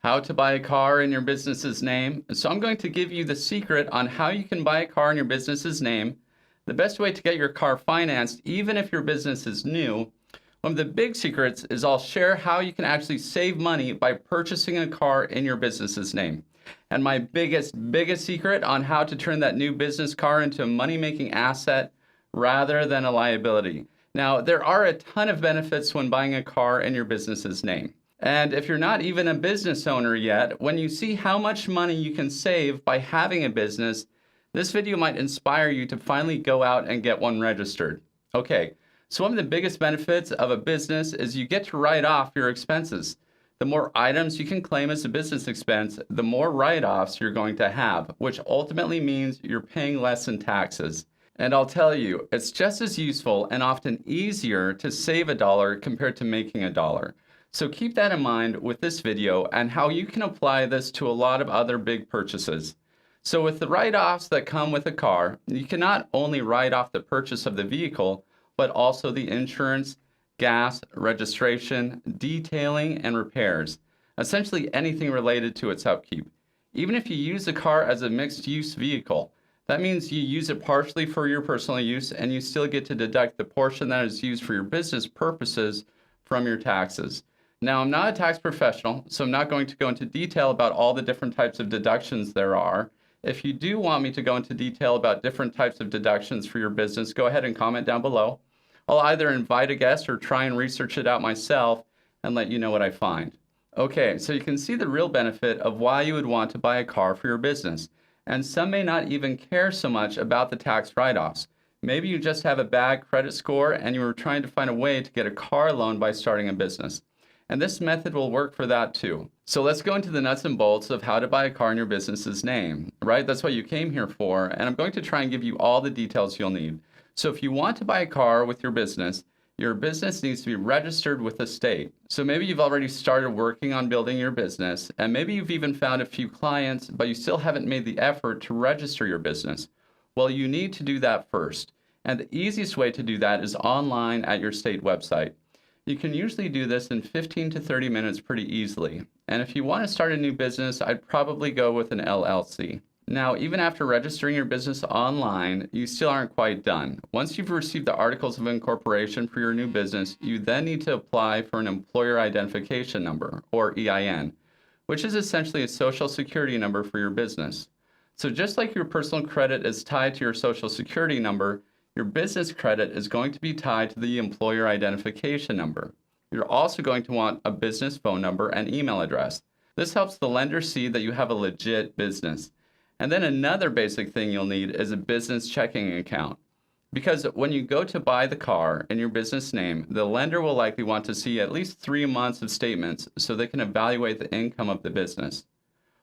how to buy a car in your business's name. So I'm going to give you the secret on how you can buy a car in your business's name, the best way to get your car financed, even if your business is new. One of the big secrets is I'll share how you can actually save money by purchasing a car in your business's name. And my biggest secret on how to turn that new business car into a money-making asset rather than a liability. Now, there are a ton of benefits when buying a car in your business's name. And if you're not even a business owner yet, when you see how much money you can save by having a business, this video might inspire you to finally go out and get one registered. Okay, so one of the biggest benefits of a business is you get to write off your expenses. The more items you can claim as a business expense, the more write-offs you're going to have, which ultimately means you're paying less in taxes. And I'll tell you, it's just as useful and often easier to save $1 compared to making $1. So keep that in mind with this video and how you can apply this to a lot of other big purchases. So with the write-offs that come with a car, you can not only write off the purchase of the vehicle, but also the insurance, gas, registration, detailing, and repairs. Essentially anything related to its upkeep. Even if you use the car as a mixed-use vehicle, that means you use it partially for your personal use and you still get to deduct the portion that is used for your business purposes from your taxes. Now, I'm not a tax professional, so I'm not going to go into detail about all the different types of deductions there are. If you do want me to go into detail about different types of deductions for your business, go ahead and comment down below. I'll either invite a guest or try and research it out myself and let you know what I find. Okay, so you can see the real benefit of why you would want to buy a car for your business. And some may not even care so much about the tax write-offs. Maybe you just have a bad credit score and you were trying to find a way to get a car loan by starting a business. And this method will work for that too. So let's go into the nuts and bolts of how to buy a car in your business's name, right? That's what you came here for, and I'm going to try and give you all the details you'll need. So if you want to buy a car with your business needs to be registered with the state. So maybe you've already started working on building your business, and maybe you've even found a few clients, but you still haven't made the effort to register your business. Well, you need to do that first. And the easiest way to do that is online at your state website. You can usually do this in 15 to 30 minutes pretty easily. And if you want to start a new business, I'd probably go with an LLC. Now, even after registering your business online, you still aren't quite done. Once you've received the articles of incorporation for your new business, you then need to apply for an employer identification number, or EIN, which is essentially a social security number for your business. So just like your personal credit is tied to your social security number, your business credit is going to be tied to the employer identification number. You're also going to want a business phone number and email address. This helps the lender see that you have a legit business. And then another basic thing you'll need is a business checking account. Because when you go to buy the car in your business name, the lender will likely want to see at least 3 months of statements so they can evaluate the income of the business.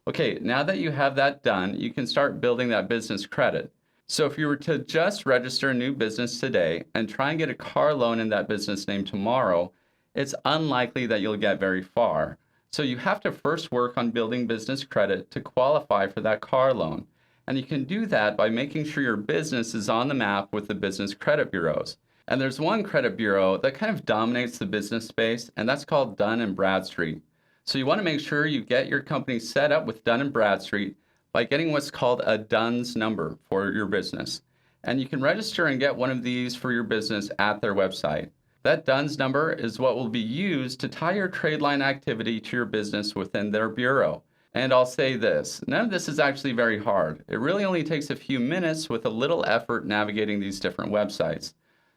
Okay, now that you have that done, you can start building that business credit. So if you were to just register a new business today and try and get a car loan in that business name tomorrow, it's unlikely that you'll get very far. So you have to first work on building business credit to qualify for that car loan. And you can do that by making sure your business is on the map with the business credit bureaus. And there's one credit bureau that kind of dominates the business space, and that's called Dun & Bradstreet. So you want to make sure you get your company set up with Dun & Bradstreet by getting what's called a DUNS number for your business. And you can register and get one of these for your business at their website. That DUNS number is what will be used to tie your trade line activity to your business within their bureau. And I'll say this, none of this is actually very hard. It really only takes a few minutes with a little effort navigating these different websites.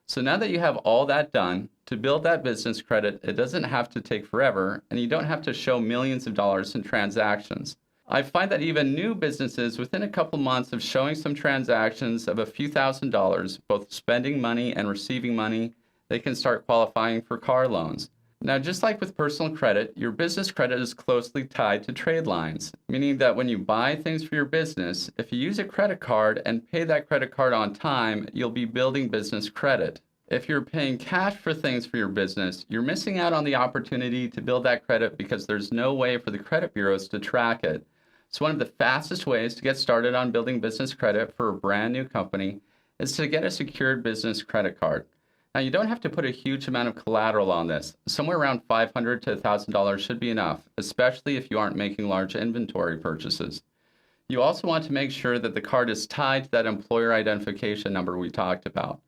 So now that you have all that done, to build that business credit, it doesn't have to take forever, and you don't have to show millions of dollars in transactions. I find that even new businesses, within a couple months of showing some transactions of a few $1,000s, both spending money and receiving money, they can start qualifying for car loans. Now, just like with personal credit, your business credit is closely tied to trade lines, meaning that when you buy things for your business, if you use a credit card and pay that credit card on time, you'll be building business credit. If you're paying cash for things for your business, you're missing out on the opportunity to build that credit because there's no way for the credit bureaus to track it. So one of the fastest ways to get started on building business credit for a brand new company is to get a secured business credit card. Now, you don't have to put a huge amount of collateral on this. Somewhere around $500 to $1,000 should be enough, especially if you aren't making large inventory purchases. You also want to make sure that the card is tied to that employer identification number we talked about.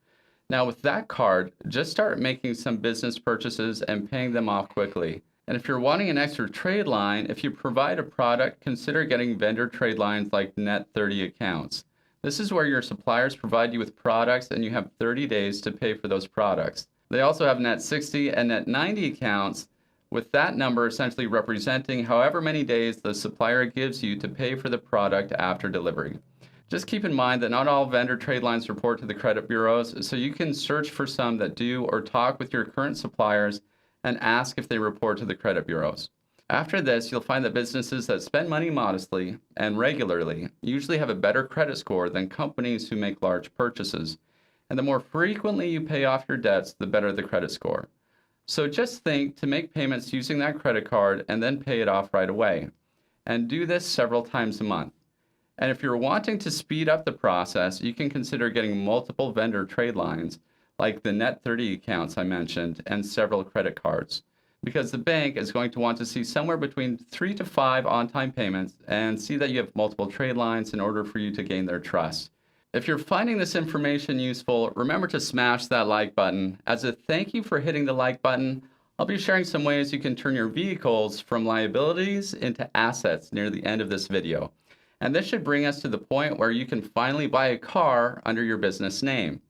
Now, with that card, just start making some business purchases and paying them off quickly. And if you're wanting an extra trade line, if you provide a product, consider getting vendor trade lines like net 30 accounts. This is where your suppliers provide you with products and you have 30 days to pay for those products. They also have net 60 and net 90 accounts, with that number essentially representing however many days the supplier gives you to pay for the product after delivery. Just keep in mind that not all vendor trade lines report to the credit bureaus, so you can search for some that do or talk with your current suppliers and ask if they report to the credit bureaus. After this, you'll find that businesses that spend money modestly and regularly usually have a better credit score than companies who make large purchases. And the more frequently you pay off your debts, the better the credit score. So just think to make payments using that credit card and then pay it off right away. And do this several times a month. And if you're wanting to speed up the process, you can consider getting multiple vendor trade lines, like the net 30 accounts I mentioned, and several credit cards, because the bank is going to want to see somewhere between 3 to 5 on-time payments and see that you have multiple trade lines in order for you to gain their trust. If you're finding this information useful, remember to smash that like button. As a thank you for hitting the like button, I'll be sharing some ways you can turn your vehicles from liabilities into assets near the end of this video. And this should bring us to the point where you can finally buy a car under your business name.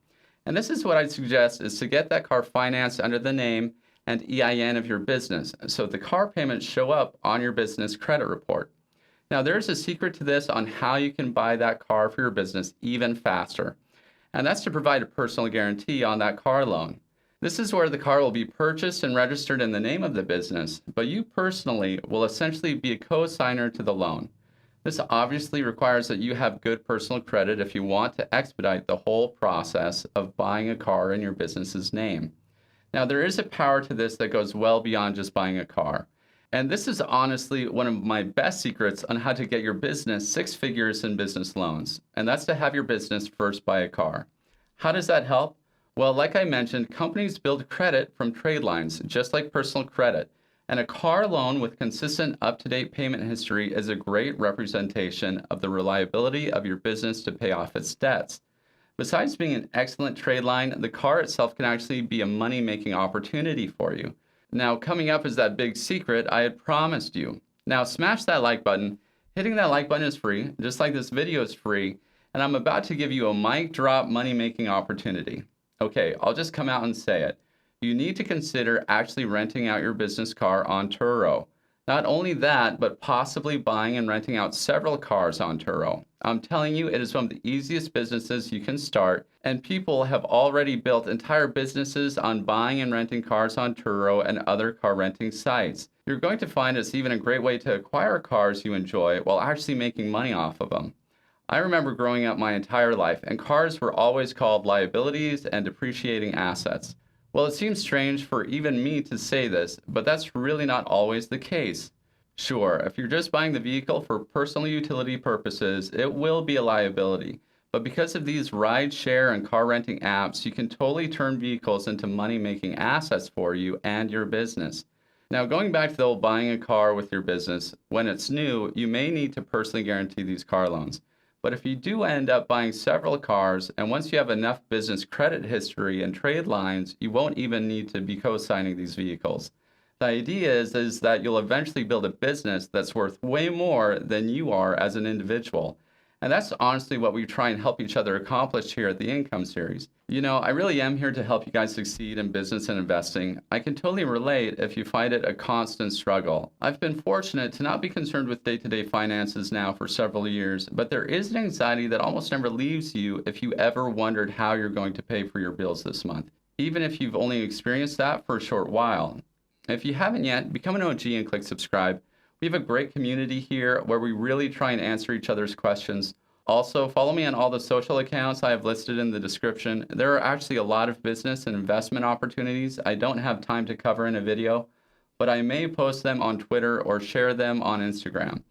And this is what I'd suggest, is to get that car financed under the name and EIN of your business, so the car payments show up on your business credit report. Now, there's a secret to this on how you can buy that car for your business even faster, and that's to provide a personal guarantee on that car loan. This is where the car will be purchased and registered in the name of the business, but you personally will essentially be a co-signer to the loan. This obviously requires that you have good personal credit if you want to expedite the whole process of buying a car in your business's name. Now, there is a power to this that goes well beyond just buying a car. And this is honestly one of my best secrets on how to get your business 6 figures in business loans. And that's to have your business first buy a car. How does that help? Well, like I mentioned, companies build credit from trade lines, just like personal credit. And a car loan with consistent up-to-date payment history is a great representation of the reliability of your business to pay off its debts. Besides being an excellent trade line, the car itself can actually be a money-making opportunity for you. Now, coming up is that big secret I had promised you. Now, smash that like button. Hitting that like button is free, just like this video is free, and I'm about to give you a mic drop money-making opportunity. Okay, I'll just come out and say it. You need to consider actually renting out your business car on Turo. Not only that, but possibly buying and renting out several cars on Turo. I'm telling you, it is one of the easiest businesses you can start, and people have already built entire businesses on buying and renting cars on Turo and other car renting sites. You're going to find it's even a great way to acquire cars you enjoy while actually making money off of them. I remember growing up my entire life, and cars were always called liabilities and depreciating assets. Well, it seems strange for even me to say this, but that's really not always the case. Sure, if you're just buying the vehicle for personal utility purposes, it will be a liability. But because of these ride-share and car renting apps, you can totally turn vehicles into money-making assets for you and your business. Now, going back to the old buying a car with your business, when it's new, you may need to personally guarantee these car loans. But if you do end up buying several cars, and once you have enough business credit history and trade lines, you won't even need to be co-signing these vehicles. The idea is that you'll eventually build a business that's worth way more than you are as an individual. And that's honestly what we try and help each other accomplish here at the Income Series. You know, I really am here to help you guys succeed in business and investing. I can totally relate if you find it a constant struggle. I've been fortunate to not be concerned with day-to-day finances now for several years, but there is an anxiety that almost never leaves you if you ever wondered how you're going to pay for your bills this month, even if you've only experienced that for a short while. If you haven't yet, become an OG and click subscribe. We have a great community here where we really try and answer each other's questions. Also, follow me on all the social accounts I have listed in the description. There are actually a lot of business and investment opportunities I don't have time to cover in a video, but I may post them on Twitter or share them on Instagram.